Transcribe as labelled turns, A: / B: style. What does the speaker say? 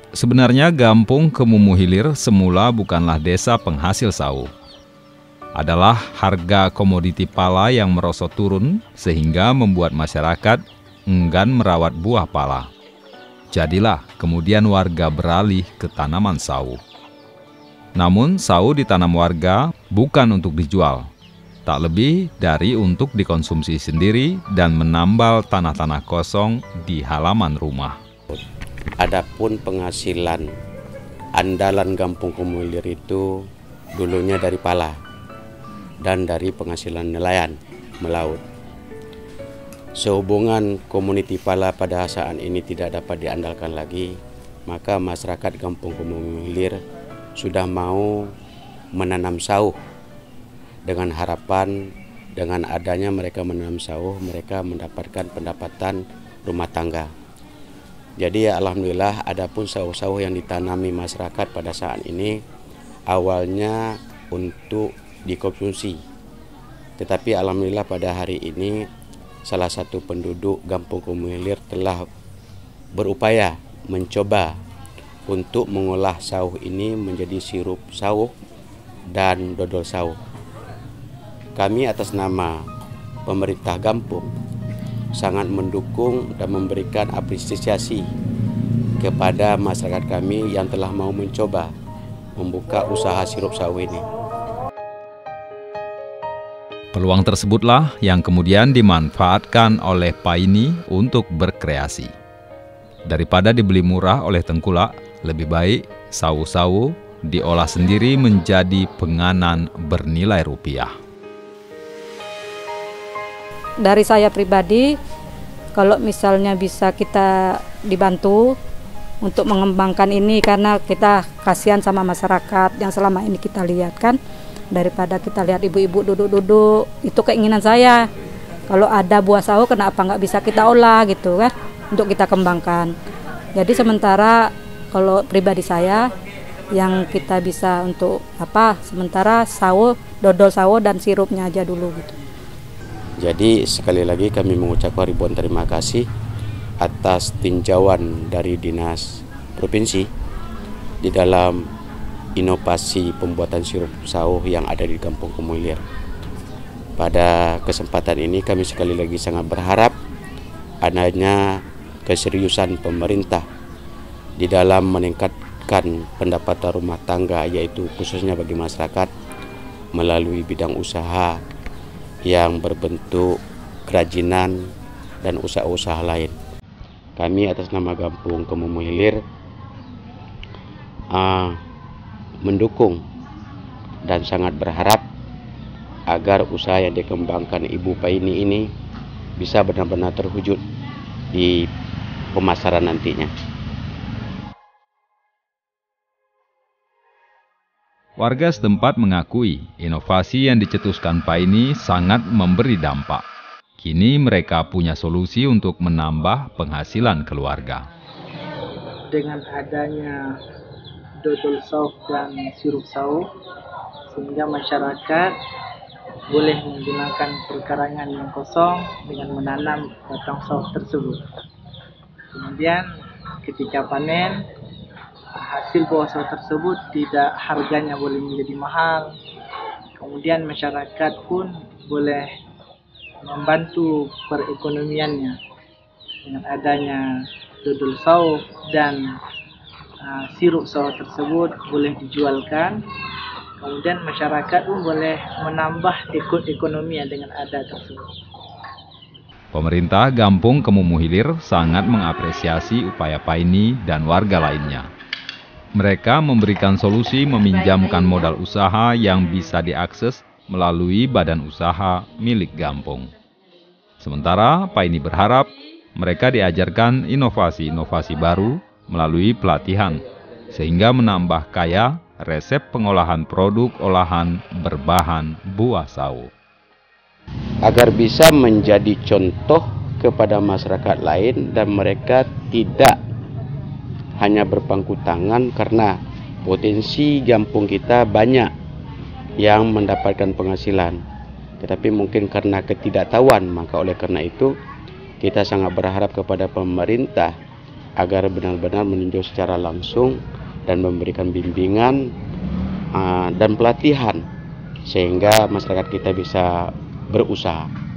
A: Sebenarnya Gampung Kemumu Hilir semula bukanlah desa penghasil sawo. Adalah harga komoditi pala yang merosot turun sehingga membuat masyarakat enggan merawat buah pala. Jadilah kemudian warga beralih ke tanaman sawo. Namun sawo ditanam warga bukan untuk dijual, tak lebih dari untuk dikonsumsi sendiri dan menambal tanah-tanah kosong di halaman rumah.
B: Adapun penghasilan andalan Gampung Kemumu Hilir itu dulunya dari pala dan dari penghasilan nelayan melaut. Sehubungan komuniti pala pada saat ini tidak dapat diandalkan lagi, maka masyarakat Gampung Kemumu Hilir sudah mau menanam sawo dengan harapan dengan adanya mereka menanam sawo, mereka mendapatkan pendapatan rumah tangga. Jadi alhamdulillah adapun sawo-sawo yang ditanami masyarakat pada saat ini awalnya untuk dikonsumsi. Tetapi alhamdulillah pada hari ini salah satu penduduk Gampung Kemumu Hilir telah berupaya mencoba untuk mengolah sawo ini menjadi sirup sawo dan dodol sawo. Kami atas nama pemerintah Gampung sangat mendukung dan memberikan apresiasi kepada masyarakat kami yang telah mau mencoba membuka usaha sirup sawo ini.
A: Peluang tersebutlah yang kemudian dimanfaatkan oleh Paini untuk berkreasi. Daripada dibeli murah oleh tengkulak, lebih baik sawo-sawo diolah sendiri menjadi penganan bernilai rupiah.
C: Dari saya pribadi, kalau misalnya bisa kita dibantu untuk mengembangkan ini, karena kita kasihan sama masyarakat yang selama ini kita lihat kan, daripada kita lihat ibu-ibu duduk-duduk, itu keinginan saya. Kalau ada buah sawo kenapa nggak bisa kita olah gitu kan, untuk kita kembangkan. Jadi sementara kalau pribadi saya, yang kita bisa untuk sementara sawo, dodol sawo dan sirupnya aja dulu gitu.
B: Jadi sekali lagi kami mengucapkan ribuan terima kasih atas tinjauan dari Dinas Provinsi di dalam inovasi pembuatan sirup sawo yang ada di Gampung Kemumu Hilir. Pada kesempatan ini kami sekali lagi sangat berharap adanya keseriusan pemerintah di dalam meningkatkan pendapatan rumah tangga, yaitu khususnya bagi masyarakat melalui bidang usaha yang berbentuk kerajinan dan usaha-usaha lain. Kami atas nama Gampung Kemumu Hilir mendukung dan sangat berharap agar usaha yang dikembangkan Ibu Paini ini bisa benar-benar terwujud di pemasaran nantinya.
A: Warga setempat mengakui inovasi yang dicetuskan Paini sangat memberi dampak. Kini mereka punya solusi untuk menambah penghasilan keluarga.
D: Dengan adanya dodol sawo dan sirup sawo, sehingga masyarakat boleh menggunakan perkarangan yang kosong dengan menanam batang sawo tersebut. Kemudian ketika panen, hasil buah sawo tersebut tidak harganya boleh menjadi mahal. Kemudian masyarakat pun boleh membantu perekonomiannya dengan adanya dodol sawo dan sirup sawo tersebut boleh dijualkan. Kemudian masyarakat pun boleh menambah ekonomi dengan ada tersebut.
A: Pemerintah Gampung Kemumu Hilir sangat mengapresiasi upaya Paini dan warga lainnya. Mereka memberikan solusi meminjamkan modal usaha yang bisa diakses melalui badan usaha milik Gampung. Sementara Paini berharap mereka diajarkan inovasi-inovasi baru melalui pelatihan, sehingga menambah kaya resep pengolahan produk olahan berbahan buah sawo.
B: Agar bisa menjadi contoh kepada masyarakat lain dan mereka tidak hanya berpangku tangan, karena potensi Gampung kita banyak yang mendapatkan penghasilan. Tetapi mungkin karena ketidaktahuan, maka oleh karena itu kita sangat berharap kepada pemerintah agar benar-benar meninjau secara langsung dan memberikan bimbingan dan pelatihan sehingga masyarakat kita bisa berusaha.